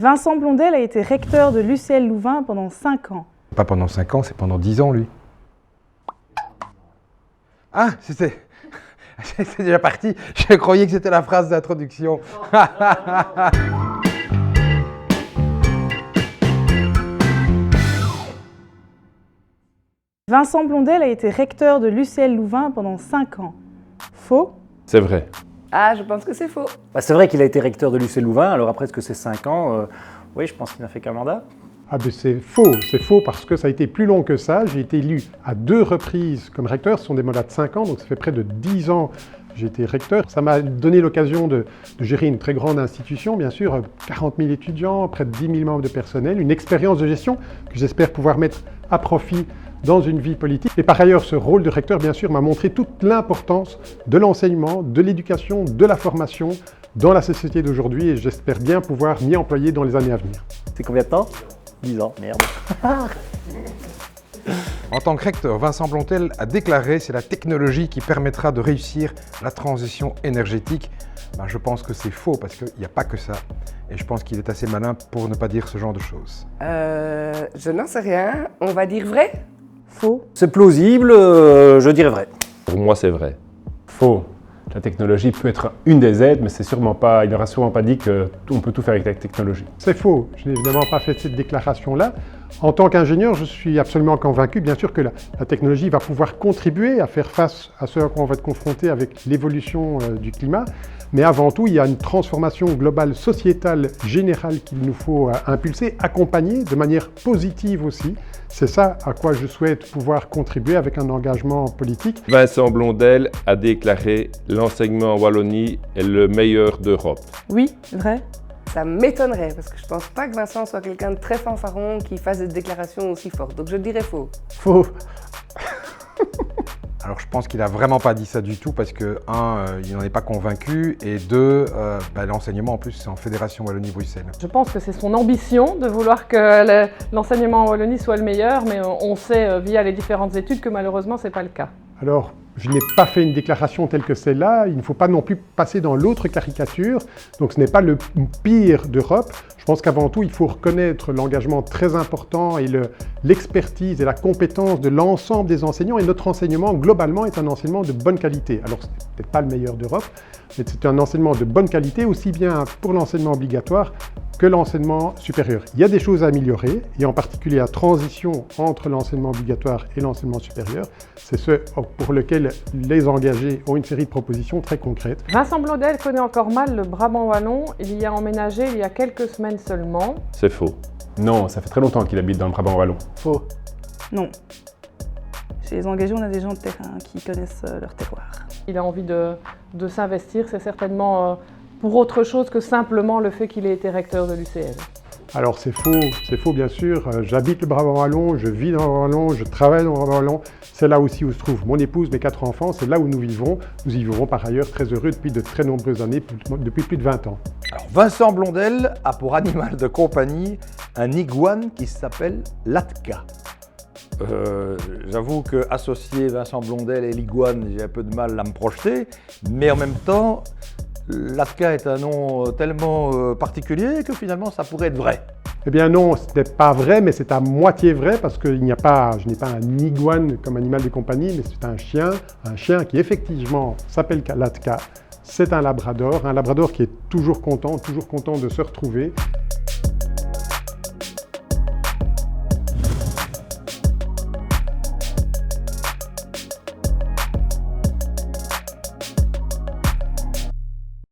Vincent Blondel a été recteur de l'UCL Louvain pendant 5 ans. Pas pendant 5 ans, c'est pendant 10 ans, lui. Ah, c'est déjà parti. Je croyais que c'était la phrase d'introduction. Vincent Blondel a été recteur de l'UCL Louvain pendant 5 ans. Faux? C'est vrai. Ah, je pense que c'est faux. C'est vrai qu'il a été recteur de l'UCL Louvain, alors après, est-ce que c'est 5 ans oui, je pense qu'il n'a fait qu'un mandat. Ah ben c'est faux parce que ça a été plus long que ça. J'ai été élu à 2 reprises comme recteur, ce sont des mandats de 5 ans, donc ça fait près de 10 ans que j'ai été recteur. Ça m'a donné l'occasion de gérer une très grande institution, bien sûr, 40 000 étudiants, près de 10 000 membres de personnel, une expérience de gestion que j'espère pouvoir mettre à profit dans une vie politique. Et par ailleurs, ce rôle de recteur, bien sûr, m'a montré toute l'importance de l'enseignement, de l'éducation, de la formation dans la société d'aujourd'hui et j'espère bien pouvoir m'y employer dans les années à venir. C'est combien de temps? 10 ans, merde. En tant que recteur, Vincent Blondel a déclaré que c'est la technologie qui permettra de réussir la transition énergétique. Je pense que c'est faux parce qu'il n'y a pas que ça. Et je pense qu'il est assez malin pour ne pas dire ce genre de choses. Je n'en sais rien. On va dire vrai? Faux. C'est plausible, je dirais vrai. Pour moi, c'est vrai. Faux. La technologie peut être une des aides, mais c'est sûrement pas, il n'aura sûrement pas dit qu'on peut tout faire avec la technologie. C'est faux. Je n'ai évidemment pas fait cette déclaration-là. En tant qu'ingénieur, je suis absolument convaincu, bien sûr, que la technologie va pouvoir contribuer à faire face à ce à quoi on va être confronté avec l'évolution du climat. Mais avant tout, il y a une transformation globale sociétale générale qu'il nous faut impulser, accompagner de manière positive aussi. C'est ça à quoi je souhaite pouvoir contribuer avec un engagement politique. Vincent Blondel a déclaré « L'enseignement en Wallonie est le meilleur d'Europe ». Oui, vrai. Ça m'étonnerait, parce que je pense pas que Vincent soit quelqu'un de très fanfaron qui fasse des déclarations aussi fortes. Donc je dirais faux. Faux. Alors je pense qu'il n'a vraiment pas dit ça du tout parce que, il n'en est pas convaincu et 2, l'enseignement en plus c'est en Fédération Wallonie-Bruxelles. Je pense que c'est son ambition de vouloir que l'enseignement en Wallonie soit le meilleur, mais on sait via les différentes études que malheureusement c'est pas le cas. Alors, je n'ai pas fait une déclaration telle que celle-là, il ne faut pas non plus passer dans l'autre caricature, donc ce n'est pas le pire d'Europe. Je pense qu'avant tout, il faut reconnaître l'engagement très important et l'expertise et la compétence de l'ensemble des enseignants, et notre enseignement, globalement, est un enseignement de bonne qualité. Alors, ce n'est peut-être pas le meilleur d'Europe, mais c'est un enseignement de bonne qualité, aussi bien pour l'enseignement obligatoire que l'enseignement supérieur. Il y a des choses à améliorer, et en particulier la transition entre l'enseignement obligatoire et l'enseignement supérieur. C'est ce pour lequel les engagés ont une série de propositions très concrètes. Vincent Blondel connaît encore mal le Brabant wallon. Il y a emménagé il y a quelques semaines seulement. C'est faux. Non, ça fait très longtemps qu'il habite dans le Brabant wallon. Faux. Non. Chez les engagés, on a des gens de terrain qui connaissent leur terroir. Il a envie de s'investir, c'est certainement pour autre chose que simplement le fait qu'il ait été recteur de l'UCL. Alors c'est faux bien sûr. J'habite le Brabant wallon, je vis dans le Brabant wallon, je travaille dans le Brabant wallon. C'est là aussi où se trouve mon épouse, mes 4 enfants, c'est là où nous vivons. Nous y vivons par ailleurs très heureux depuis de très nombreuses années, depuis plus de 20 ans. Alors, Vincent Blondel a pour animal de compagnie un iguane qui s'appelle Latka. J'avoue qu'associer Vincent Blondel et l'iguane, j'ai un peu de mal à me projeter, mais en même temps, Latka est un nom tellement particulier que finalement ça pourrait être vrai. Eh bien non, ce n'est pas vrai, mais c'est à moitié vrai parce que je n'ai pas un iguane comme animal de compagnie, mais c'est un chien qui effectivement s'appelle Latka. C'est un labrador qui est toujours content de se retrouver.